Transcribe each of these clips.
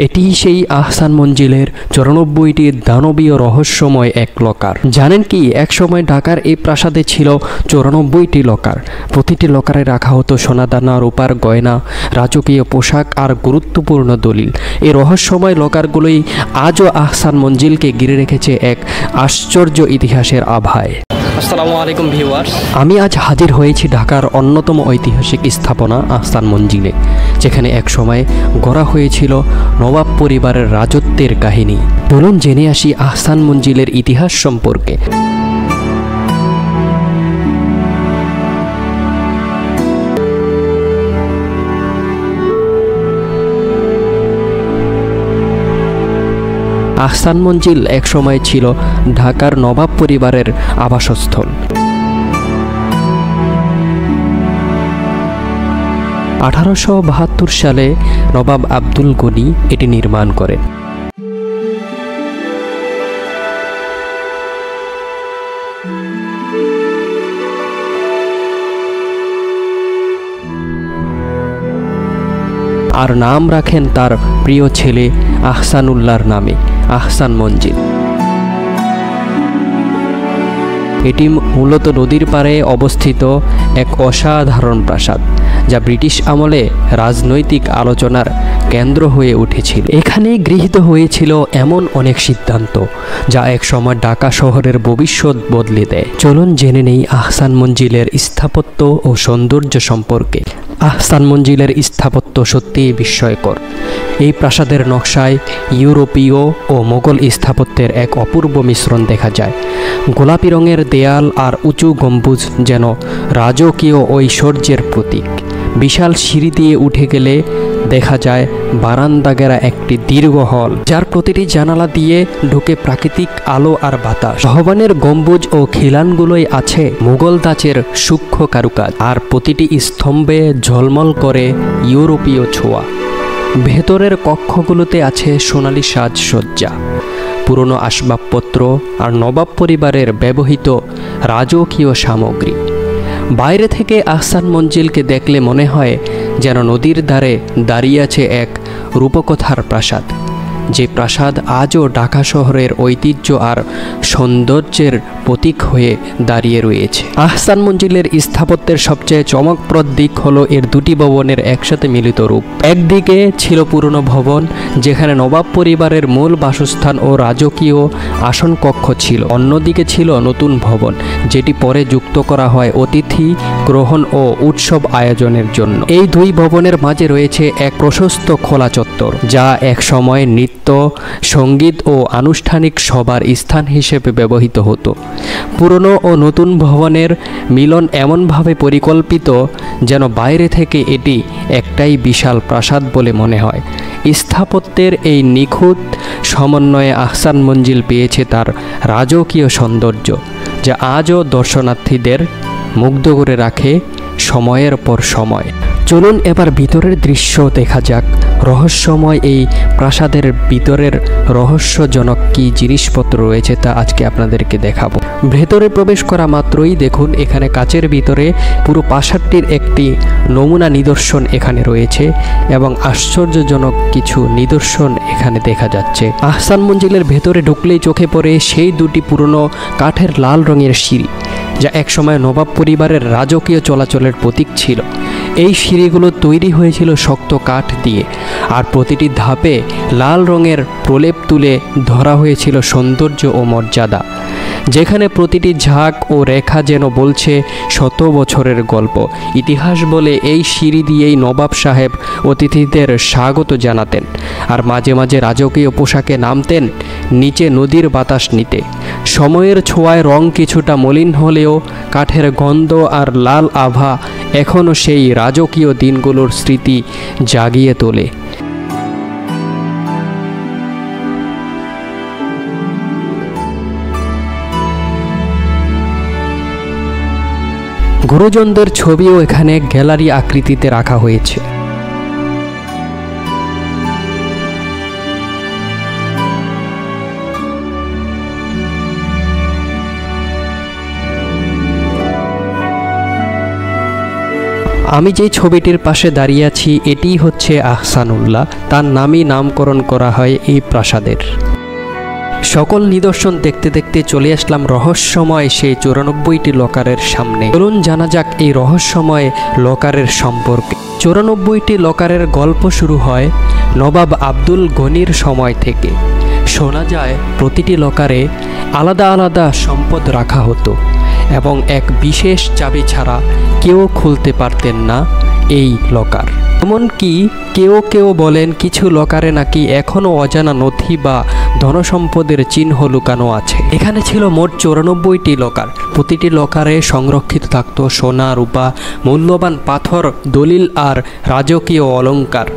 এটি সেই আহসান মঞ্জিলের 94টি দানবীয় রহস্যময় এক লকার। জানেন কি, একসময় ঢাকার এই প্রাসাদে ছিল 94টি লকার। প্রতিটি লকারে রাখা হতো সোনাদানা, রূপার গয়না, রাজকীয় পোশাক আর গুরুত্বপূর্ণ দলিল। এই রহস্যময় লকারগুলোই আজও আহসান মঞ্জিলকে ঘিরে রেখেছে এক আশ্চর্য ইতিহাসের আভায়। আসসালামু আলাইকুম ভিউয়ার্স, আমি আজ হাজির হয়েছি ঢাকার অন্যতম ঐতিহাসিক স্থাপনা আহসান মঞ্জিলে, যেখানে এক সময় গড়া হয়েছিল নবাব পরিবারের রাজত্বের কাহিনী। চলুন জেনে আসি আহসান মঞ্জিলের ইতিহাস সম্পর্কে। আহসান মঞ্জিল একসময় ছিল ঢাকার নবাব পরিবারের আবাসস্থল। 1872 সালে নবাব আব্দুল গনি এটি নির্মাণ করেন। আর নাম রাখেন তার প্রিয় ছেলে আহসানুল্লাহর নামে, আহসান মঞ্জিল। এটি মূলত নদীর পাড়ে অবস্থিত এক অসাধারণ প্রাসাদ, যা ব্রিটিশ আমলে রাজনৈতিক আলোচনার কেন্দ্র হয়ে উঠেছিল। এখানেই গৃহীত হয়েছিল এমন অনেক সিদ্ধান্ত যা এক সময় ঢাকা শহরের ভবিষ্যৎ বদলে দেয়। চলুন জেনে নেই আহসান মঞ্জিলের স্থাপত্য ও সৌন্দর্য সম্পর্কে। আহসান মঞ্জিলের স্থাপত্য সত্যিই বিস্ময়কর। এই প্রাসাদের নকশায় ইউরোপীয় ও মোগল স্থাপত্যের এক অপূর্ব মিশ্রণ দেখা যায়। গোলাপি রঙের দেয়াল আর উঁচু গম্বুজ যেন রাজকীয় ঐশ্বর্যের প্রতীক। বিশাল সিঁড়ি দিয়ে উঠে গেলে দেখা যায় বারান্দা ঘেরা একটি দীর্ঘ হল, যার প্রতিটি জানালা দিয়ে ঢুকে প্রাকৃতিক আলো আর বাতাস। ভবনের গম্বুজ ও খিলানগুলোই আছে মুঘল ধাঁচের সূক্ষ্ম কারুকাজ, আর প্রতিটি স্তম্ভে ঝলমল করে ইউরোপীয় ছোঁয়া। ভেতরের কক্ষগুলোতে আছে সোনালী সাজসজ্জা, পুরনো আসবাবপত্র আর নবাব পরিবারের ব্যবহৃত রাজকীয় সামগ্রী। বাইরে থেকে আহসান মঞ্জিলকে দেখলে মনে হয় যেন নদীর ধারে দাঁড়িয়ে আছে এক রূপকথার প্রাসাদ, যে প্রাসাদ আজও ঢাকা শহরের ঐতিহ্য আর সৌন্দর্যের প্রতীক হয়ে দাঁড়িয়ে রয়েছে। আহসান মঞ্জিলের স্থাপত্যের সবচেয়ে চমকপ্রদ দিক হলো এর দুটি ভবনের একসাথে মিলিত রূপ। একদিকে ছিল পুরনো ভবন, যেখানে নবাব পরিবারের মূল বাসস্থান ও রাজকীয় আসন কক্ষ ছিল। অন্যদিকে ছিল নতুন ভবন, যেটি পরে যুক্ত করা হয় অতিথি গ্রহণ ও উৎসব আয়োজনের জন্য। এই দুই ভবনের মাঝে রয়েছে এক প্রশস্ত খোলা চত্বর, যা এক সময় নৃত্য, সঙ্গীত ও আনুষ্ঠানিক সভার স্থান হিসেবে ব্যবহৃত হতো। পুরনো ও নতুন ভবনের মিলন এমনভাবে পরিকল্পিত যেন বাইরে থেকে এটি একটাই বিশাল প্রাসাদ বলে মনে হয়। স্থাপত্যের এই নিখুঁত সমন্বয়ে আহসান মঞ্জিল পেয়েছে তার রাজকীয় সৌন্দর্য, যা আজও দর্শনার্থীদের মুগ্ধ করে রাখে সময়ের পর সময়। চলুন এবার ভিতরের দৃশ্য দেখা যাক। রহস্যময় এই প্রাসাদের ভিতরের রহস্যজনক কী জিনিসপত্র রয়েছে তা আজকে আপনাদেরকে দেখাবো। ভেতরে প্রবেশ করা মাত্রই দেখুন, এখানে কাচের ভিতরে পুরো প্রাসাদটির একটি নমুনা নিদর্শন এখানে রয়েছে এবং আশ্চর্যজনক কিছু নিদর্শন এখানে দেখা যাচ্ছে। আহসান মঞ্জিলের ভেতরে ঢুকলেই চোখে পড়ে সেই দুটি পুরনো কাঠের লাল রঙের সিঁড়ি, যা একসময় নবাব পরিবারের রাজকীয় চলাচলের প্রতীক ছিল। এই সিঁড়িগুলো তৈরি হয়েছিল শক্ত কাঠ দিয়ে, আর প্রতিটি ধাপে লাল রঙের প্রলেপ তুলে ধরা হয়েছিল সৌন্দর্য ও মর্যাদা, যেখানে প্রতিটি ঝাঁক ও রেখা যেন বলছে শত বছরের গল্প। ইতিহাস বলে এই সিঁড়ি দিয়েই নবাব সাহেব অতিথিদের স্বাগত জানাতেন, আর মাঝে মাঝে রাজকীয় পোশাকে নামতেন নিচে নদীর বাতাস নিতে। সময়ের ছোঁয়ায় রং কিছুটা মলিন হলেও কাঠের গন্ধ আর লাল আভা এখনও সেই রাজকীয় দিনগুলোর স্মৃতি জাগিয়ে তোলে। গুরুজনদের ছবিও এখানে গ্যালারি আকৃতিতে রাখা হয়েছে। আমি যে ছবিটির পাশে দাঁড়িয়ে আছি এটিই হচ্ছে আহসানুল্লাহ, তার নামই নামকরণ করা হয় এই প্রাসাদের। সকল নিদর্শন দেখতে দেখতে চলে আসলাম রহস্যময় সেই 94টি লকারের সামনে। চলুন জানা যাক এই রহস্যময় লকারের সম্পর্কে। 94টি লকারের গল্প শুরু হয় নবাব আব্দুল গনির সময় থেকে। শোনা যায় প্রতিটি লকারে আলাদা আলাদা সম্পদ রাখা হতো এবং এক বিশেষ চাবি ছাড়া কেউ খুলতে পারতেন না এই লকার। এমনকি কেউ কেউ বলেন কিছু লকারে নাকি এখনও অজানা নথি বা ধনসম্পদের চিহ্ন লুকানো আছে। এখানে ছিল মোট 94টি লকার। প্রতিটি লকারে সংরক্ষিত থাকত সোনা, রূপা, মূল্যবান পাথর, দলিল আর রাজকীয় অলংকার।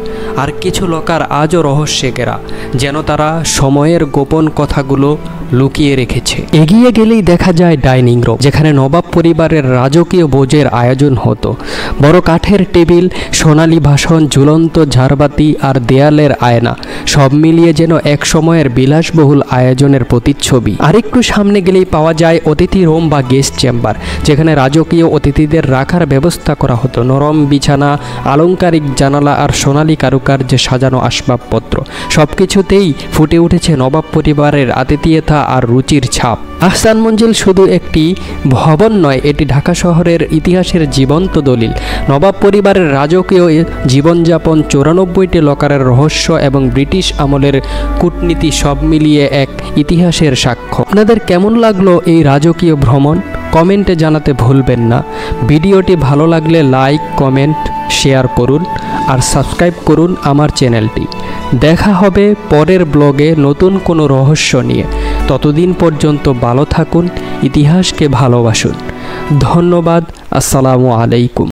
আর কিছু লকার আজও রহস্যে ঘেরা, যেন তারা সময়ের গোপন কথাগুলো লুকিয়ে রেখেছে। এগিয়ে গেলেই দেখা যায় ডাইনিং রুম, যেখানে নবাব পরিবারের রাজকীয় ভোজের আয়োজন হতো। বড় কাঠের টেবিল, সোনালী ভাষণ, ঝুলন্ত ঝাড়বাতি আর দেয়ালের আয়না, সব মিলিয়ে যেন এক সময়ের বিলাসবহুল আয়োজনের প্রতিচ্ছবি। আরেকটু সামনে গেলেই পাওয়া যায় অতিথি রুম বা গেস্ট চেম্বার, যেখানে রাজকীয় অতিথিদের রাখার ব্যবস্থা করা হতো। নরম বিছানা, আলংকারিক জানালা আর সোনালী কারুকার্যে সাজানো আসবাবপত্র, সবকিছুতেই ফুটে উঠেছে নবাব পরিবারের আতিথেয়তা আর রুচির ছাপ। আহসান মঞ্জিল শুধু একটি ভবন নয়, এটি ঢাকা শহরের ইতিহাসের জীবন্ত দলিল। নবাব পরিবারের রাজকীয় জীবনযাপন, 94টি লকারের রহস্য এবং ব্রিটিশ আমলের কূটনীতি সব মিলিয়ে এক ইতিহাসের সাক্ষ্য। আপনাদের কেমন লাগলো এই রাজকীয় ভ্রমণ? কমেন্টে জানাতে ভুলবেন না। ভিডিওটি ভালো লাগলে লাইক, কমেন্ট, শেয়ার করুন আর সাবস্ক্রাইব করুন আমার চ্যানেলটি। দেখা হবে পরের ব্লগে নতুন কোনো রহস্য নিয়ে। ততদিন পর্যন্ত ভালো থাকুন, ইতিহাসকে ভালোবাসুন। ধন্যবাদ। আসসালামু আলাইকুম।